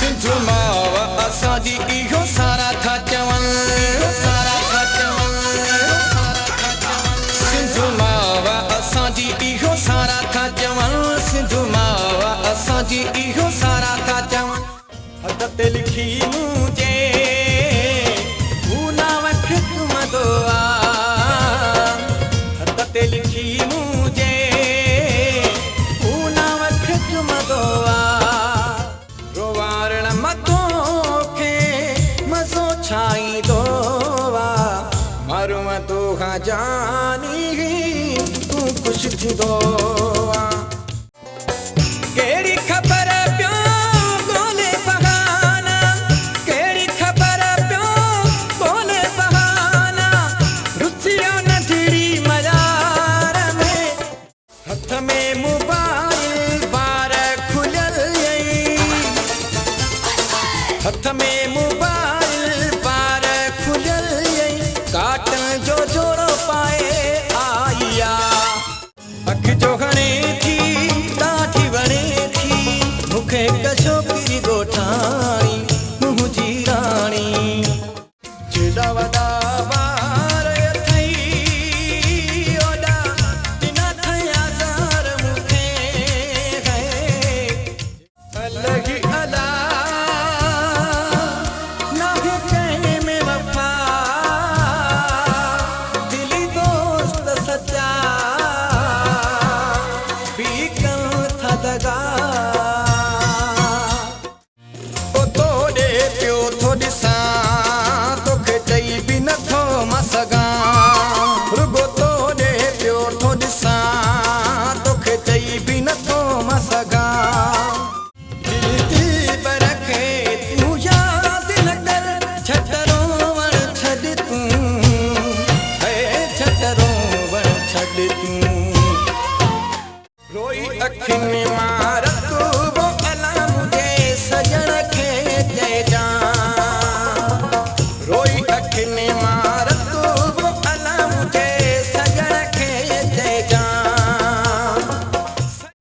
सिंधु मावा असांजी इहो सारा था चवनि सिंधु मावा असांजी इहो सारा था चवनि सिंधु मावा असांजी इहो सारा था चवनि हथ ते लिखी मुंहिंजे भूला वठ तुम दुआ हथ ते लिखी मुंहिंजे भूला वठ तुम दुआ रोवारण मतो के मज़ो छाई दोवा मारू तो खां जानी तू खुश थी दोवा केड़ी खबर पियो बोले बहाना केड़ी खबर पियो बोले बहाना रुचियो नंढड़ी मयार में हथ में मोबाइल बार खुलियल हथ में मोबाइल बार खुलियल काटन जो जोड़ो पाए आया अख जो हणे थी ॾाढी वणे थी मूंखे कशो किरी गोठाणी मुंहिंजी राणी जेॾा वॾा वार अथई ओॾा बिना थया ज़ार मूंखे अलॻि अला नाहे कंहिं में वफ़ा दिली दोस्त सचा भी कनि था दगा ओ तोड़े पियो थो ॾिसां तोखे चई बि नथो मां सघां रुगो तोड़े पियो थो ॾिसां तोखे चई बि नथो मां सघां दिल पर रखे तूं यादि न कर छट रोवण छॾ तूं है छट रोवण छॾ तूं रोई अखियुनि मां